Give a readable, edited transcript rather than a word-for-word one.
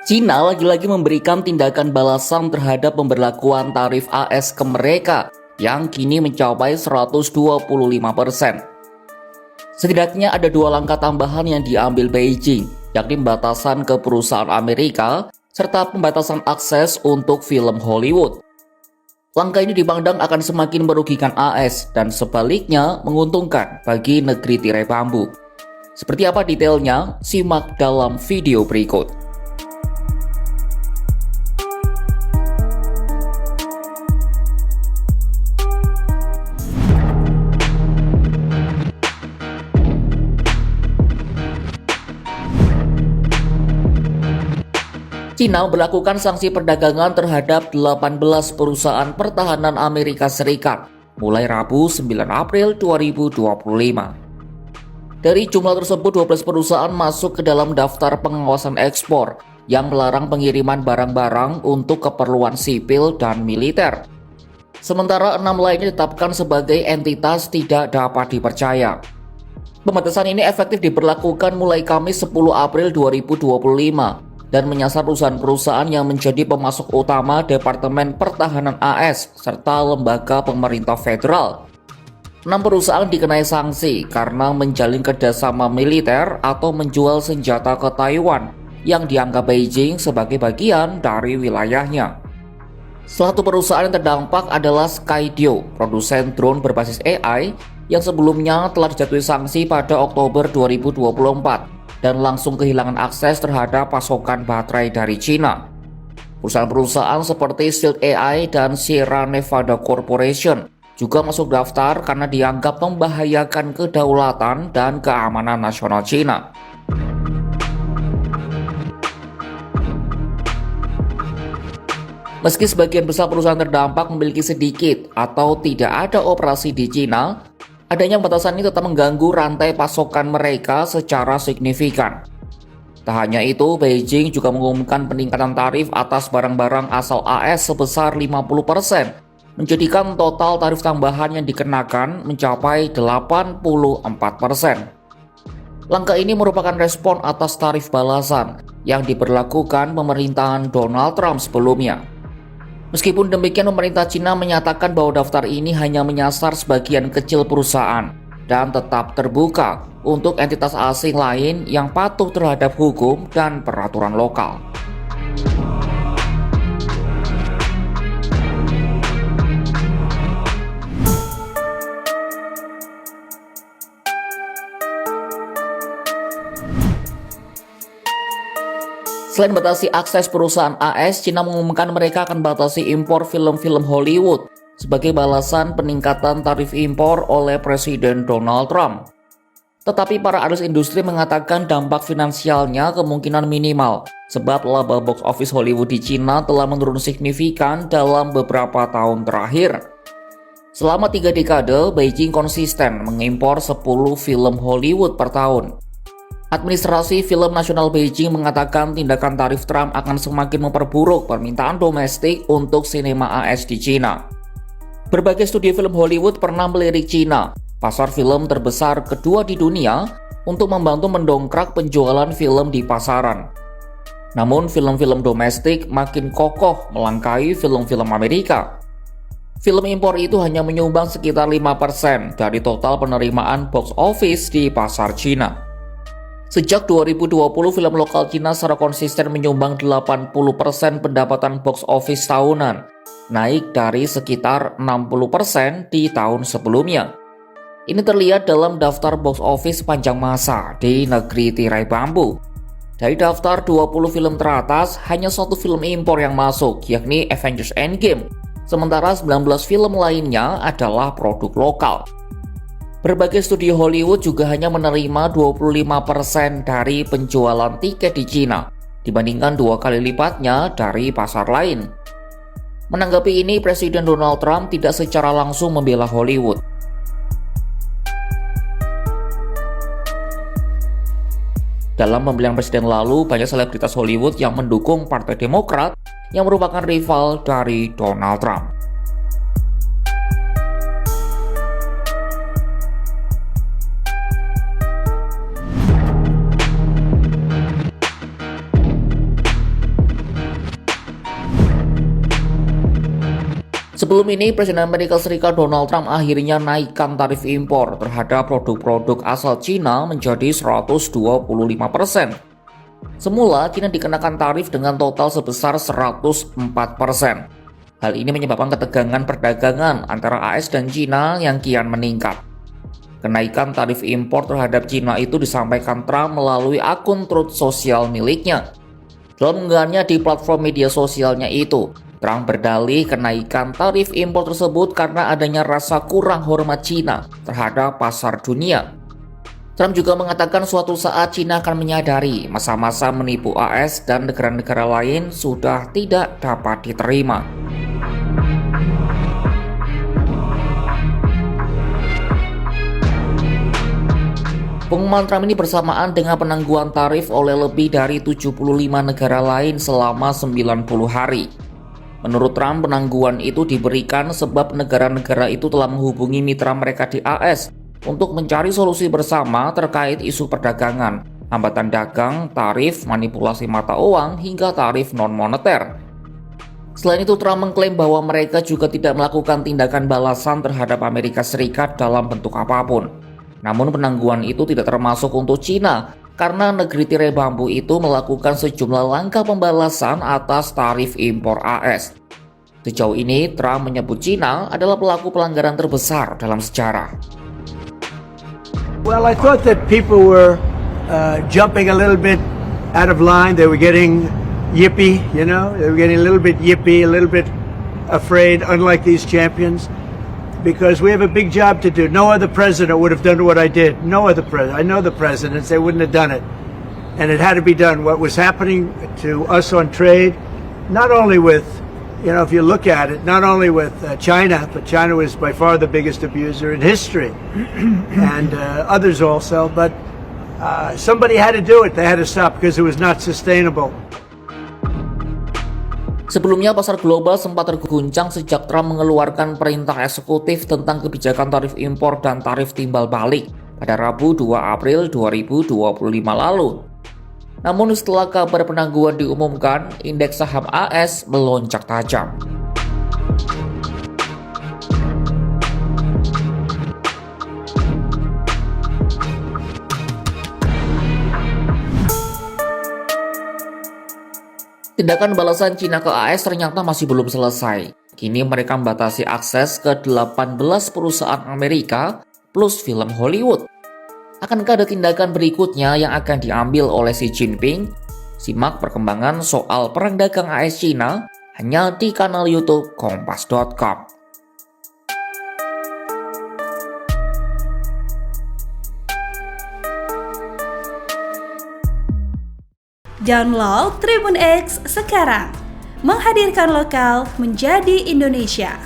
Cina lagi-lagi memberikan tindakan balasan terhadap pemberlakuan tarif AS ke mereka yang kini mencapai 125%. Setidaknya ada dua langkah tambahan yang diambil Beijing, yakni pembatasan ke perusahaan Amerika serta pembatasan akses untuk film Hollywood. Langkah ini dipandang akan semakin merugikan AS dan sebaliknya menguntungkan bagi negeri tirai bambu. Seperti apa detailnya? Simak dalam video berikut. Cina berlakukan sanksi perdagangan terhadap 18 perusahaan pertahanan Amerika Serikat mulai Rabu 9 April 2025. Dari jumlah tersebut, 12 perusahaan masuk ke dalam daftar pengawasan ekspor yang melarang pengiriman barang-barang untuk keperluan sipil dan militer. Sementara 6 lainnya ditetapkan sebagai entitas tidak dapat dipercaya. Pembatasan ini efektif diberlakukan mulai Kamis 10 April 2025. Dan menyasar perusahaan-perusahaan yang menjadi pemasok utama Departemen Pertahanan AS serta lembaga pemerintah federal. 6 perusahaan dikenai sanksi karena menjalin kerjasama militer atau menjual senjata ke Taiwan yang dianggap Beijing sebagai bagian dari wilayahnya. Salah satu perusahaan yang terdampak adalah Skydio, produsen drone berbasis AI yang sebelumnya telah dijatuhi sanksi pada Oktober 2024. Dan langsung kehilangan akses terhadap pasokan baterai dari Cina. Perusahaan-perusahaan seperti Shield AI dan Sierra Nevada Corporation juga masuk daftar karena dianggap membahayakan kedaulatan dan keamanan nasional Cina. Meski sebagian besar perusahaan terdampak memiliki sedikit atau tidak ada operasi di Cina, adanya pembatasan ini tetap mengganggu rantai pasokan mereka secara signifikan. Tak hanya itu, Beijing juga mengumumkan peningkatan tarif atas barang-barang asal AS sebesar 50%, menjadikan total tarif tambahan yang dikenakan mencapai 84%. Langkah ini merupakan respon atas tarif balasan yang diberlakukan pemerintahan Donald Trump sebelumnya. Meskipun demikian, pemerintah Cina menyatakan bahwa daftar ini hanya menyasar sebagian kecil perusahaan dan tetap terbuka untuk entitas asing lain yang patuh terhadap hukum dan peraturan lokal. Selain batasi akses perusahaan AS, Cina mengumumkan mereka akan batasi impor film-film Hollywood sebagai balasan peningkatan tarif impor oleh Presiden Donald Trump. Tetapi para analis industri mengatakan dampak finansialnya kemungkinan minimal sebab laba box office Hollywood di Cina telah menurun signifikan dalam beberapa tahun terakhir. Selama 3 dekade, Beijing konsisten mengimpor 10 film Hollywood per tahun. Administrasi Film Nasional Beijing mengatakan tindakan tarif Trump akan semakin memperburuk permintaan domestik untuk sinema AS di Cina. Berbagai studio film Hollywood pernah melirik Cina, pasar film terbesar kedua di dunia, untuk membantu mendongkrak penjualan film di pasaran. Namun film-film domestik makin kokoh melangkahi film-film Amerika. Film impor itu hanya menyumbang sekitar 5% dari total penerimaan box office di pasar Cina. Sejak 2020, film lokal Cina secara konsisten menyumbang 80% pendapatan box office tahunan, naik dari sekitar 60% di tahun sebelumnya. Ini terlihat dalam daftar box office panjang masa di negeri tirai bambu. Dari daftar 20 film teratas, hanya 1 film impor yang masuk, yakni Avengers Endgame, sementara 19 film lainnya adalah produk lokal. Berbagai studio Hollywood juga hanya menerima 25% dari penjualan tiket di Cina, dibandingkan 2 kali lipatnya dari pasar lain. Menanggapi ini, Presiden Donald Trump tidak secara langsung membela Hollywood. Dalam pemilihan presiden lalu, banyak selebritas Hollywood yang mendukung Partai Demokrat yang merupakan rival dari Donald Trump. Sebelum ini, Presiden Amerika Serikat Donald Trump akhirnya naikkan tarif impor terhadap produk-produk asal Cina menjadi 125%. Semula, Cina dikenakan tarif dengan total sebesar 104%. Hal ini menyebabkan ketegangan perdagangan antara AS dan Cina yang kian meningkat. Kenaikan tarif impor terhadap Cina itu disampaikan Trump melalui akun Truth Social miliknya. Dalam unggahannya di platform media sosialnya itu, Trump berdalih kenaikan tarif impor tersebut karena adanya rasa kurang hormat Cina terhadap pasar dunia. Trump juga mengatakan suatu saat Cina akan menyadari masa-masa menipu AS dan negara-negara lain sudah tidak dapat diterima. Pengumuman Trump ini bersamaan dengan penangguhan tarif oleh lebih dari 75 negara lain selama 90 hari. Menurut Trump, penangguhan itu diberikan sebab negara-negara itu telah menghubungi mitra mereka di AS untuk mencari solusi bersama terkait isu perdagangan, hambatan dagang, tarif, manipulasi mata uang, hingga tarif non-moneter. Selain itu, Trump mengklaim bahwa mereka juga tidak melakukan tindakan balasan terhadap Amerika Serikat dalam bentuk apapun. Namun penangguhan itu tidak termasuk untuk Cina, karena negeri tirai bambu itu melakukan sejumlah langkah pembalasan atas tarif impor AS. Sejauh ini, Trump menyebut Cina adalah pelaku pelanggaran terbesar dalam sejarah. Well, I thought that people were jumping a little bit out of line. They were getting yippy, They were getting a little bit yippy, a little bit afraid, unlike these champions. Because we have a big job to do. No other president would have done what I did. No other president. I know the presidents, they wouldn't have done it. And it had to be done. What was happening to us on trade, not only with, if you look at it, not only with China, but China was by far the biggest abuser in history. And others also. But somebody had to do it. They had to stop because it was not sustainable. Sebelumnya, pasar global sempat terguncang sejak Trump mengeluarkan perintah eksekutif tentang kebijakan tarif impor dan tarif timbal balik pada Rabu 2 April 2025 lalu. Namun setelah kabar penangguhan diumumkan, indeks saham AS melonjak tajam. Tindakan balasan Cina ke AS ternyata masih belum selesai. Kini mereka membatasi akses ke 18 perusahaan Amerika plus film Hollywood. Akankah ada tindakan berikutnya yang akan diambil oleh Xi Jinping? Simak perkembangan soal perang dagang AS Cina hanya di kanal YouTube Kompas.com. Download Tribun X sekarang, menghadirkan lokal menjadi Indonesia.